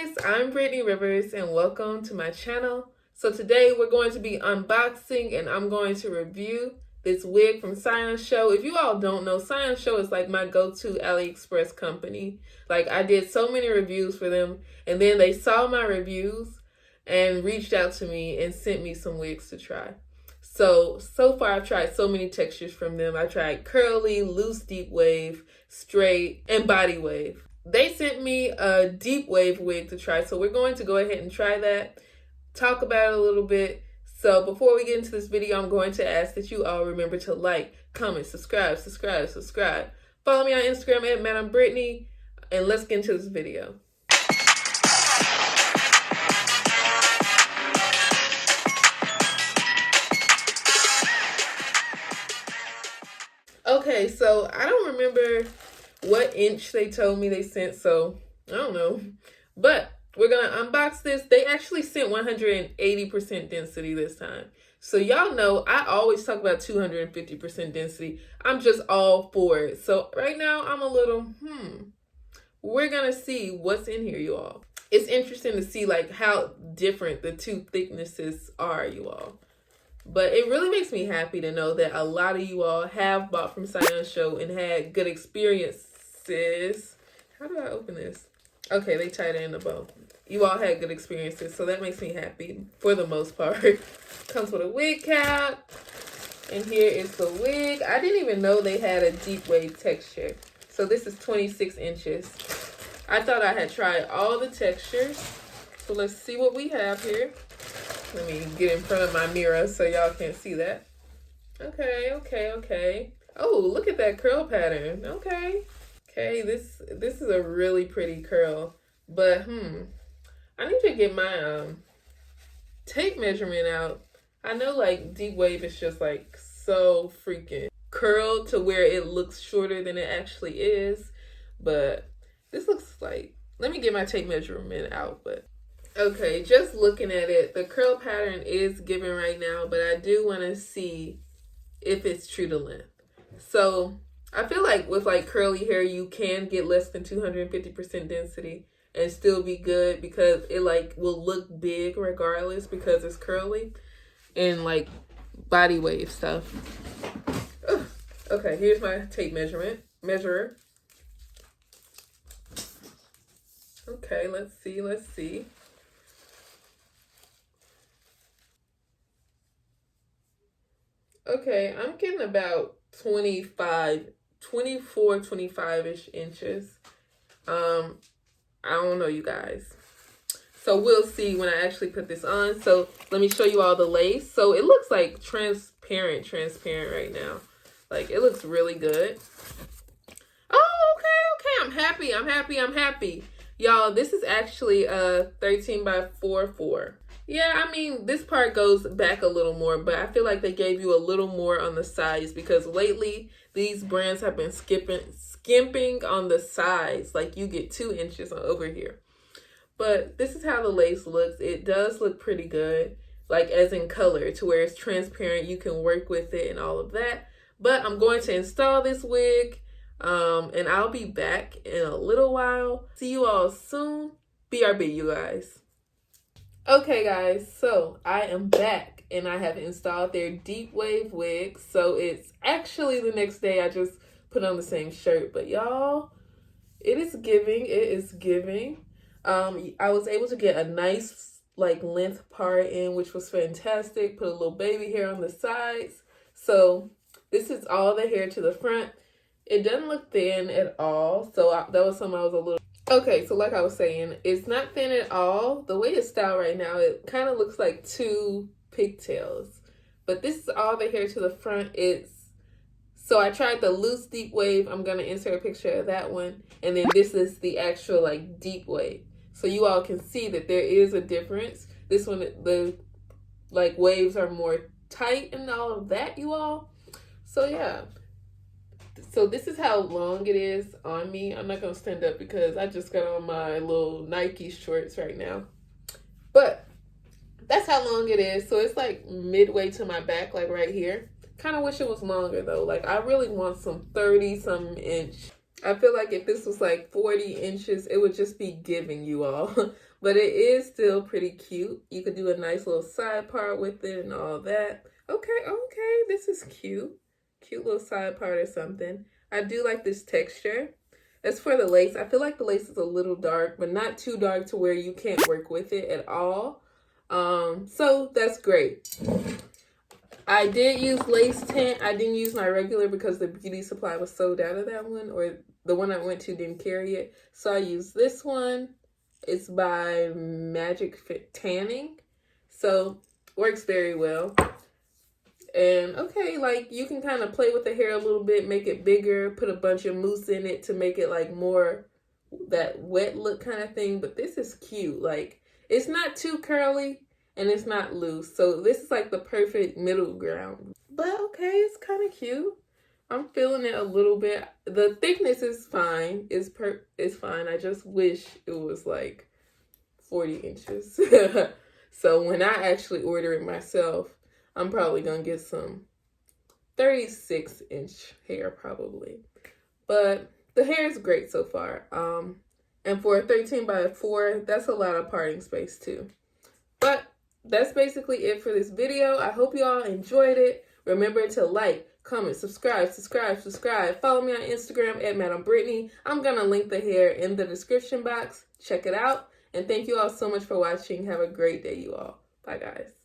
guys, I'm Brittany Rivers and welcome to my channel. So today we're going to be unboxing and I'm going to review this wig from Siyun Show. If you all don't know, Siyun Show is like my go-to Aliexpress company. Like I did so many reviews for them and then they saw my reviews and reached out to me and sent me some wigs to try. So far I've tried so many textures from them. I tried curly, loose deep wave, straight, and body wave. They sent me a deep wave wig to try, so we're going to go ahead and try that, talk about it a little bit. So before we get into this video, I'm going to ask that you all remember to like, comment, subscribe. Follow me on Instagram at Madam Brittany, and let's get into this video. Okay, so I don't remember what inch they told me they sent, so I don't know. But we're going to unbox this. They actually sent 180% density this time. So y'all know I always talk about 250% density. I'm just all for it. So right now I'm a little, We're going to see what's in here, you all. It's interesting to see like how different the two thicknesses are, you all. But it really makes me happy to know that a lot of you all have bought from Siyun Show and had good experiences. How do I open this? Okay, they tied it in the bow. You all had good experiences, so that makes me happy for the most part. Comes with a wig cap. And here is the wig. I didn't even know they had a deep wave texture. So this is 26 inches. I thought I had tried all the textures. So let's see what we have here. Let me get in front of my mirror so y'all can't see that. Okay. Oh, look at that curl pattern. Okay, this is a really pretty curl. But, I need to get my tape measurement out. I know, like, deep wave is just, like, so freaking curled to where it looks shorter than it actually is. But this looks like, let me get my tape measurement out, but. Okay, just looking at it, the curl pattern is given right now, but I do want to see if it's true to length. So I feel like with like curly hair, you can get less than 250% density and still be good because it like will look big regardless because it's curly and like body wave stuff. Ugh. Okay, here's my tape measurer. Okay, let's see. Okay, I'm getting about 25-ish inches. I don't know, you guys. So we'll see when I actually put this on. So let me show you all the lace. So it looks like transparent right now. Like it looks really good. Oh, okay. I'm happy. Y'all, this is actually a 13 by 4. Yeah, I mean, this part goes back a little more, but I feel like they gave you a little more on the sides because lately these brands have been skimping on the sides. Like you get 2 inches over here. But this is how the lace looks. It does look pretty good, like as in color to where it's transparent. You can work with it and all of that. But I'm going to install this wig and I'll be back in a little while. See you all soon. BRB, you guys. Okay guys, so I am back and I have installed their deep wave wig. So it's actually the next day. I just put on the same shirt, but y'all, it is giving. I was able to get a nice like length part in, which was fantastic. Put a little baby hair on the sides. So this is all the hair to the front. It doesn't look thin at all. So that was something I was a little. Okay, so like I was saying, it's not thin at all. The way it's styled right now, it kind of looks like 2 pigtails. But this is all the hair to the front. So I tried the loose deep wave. I'm going to insert a picture of that one. And then this is the actual like deep wave. So you all can see that there is a difference. This one, the like waves are more tight and all of that, you all. So yeah. So this is how long it is on me. I'm not going to stand up because I just got on my little Nike shorts right now. But that's how long it is. So it's like midway to my back, like right here. Kind of wish it was longer though. Like I really want some 30-some inch I feel like if this was like 40 inches, it would just be giving you all. But it is still pretty cute. You could do a nice little side part with it and all that. Okay, this is cute. Cute little side part or something. I do like this texture. As for the lace, I feel like the lace is a little dark, but not too dark to where you can't work with it at all. So that's great. I did use lace tint. I didn't use my regular because the beauty supply was sold out of that one, or the one I went to didn't carry it. So I used this one. It's by Magic Fit Tanning. So works very well. And okay, like you can kind of play with the hair a little bit, make it bigger, put a bunch of mousse in it to make it like more that wet look kind of thing. But this is cute. Like it's not too curly and it's not loose. So this is like the perfect middle ground. But okay, it's kind of cute. I'm feeling it a little bit. The thickness is fine. It's fine. I just wish it was like 40 inches. So when I actually order it myself, I'm probably going to get some 36-inch hair probably. But the hair is great so far. And for a 13 by 4, that's a lot of parting space too. But that's basically it for this video. I hope you all enjoyed it. Remember to like, comment, subscribe. Follow me on Instagram at Madam Brittany. I'm going to link the hair in the description box. Check it out. And thank you all so much for watching. Have a great day, you all. Bye, guys.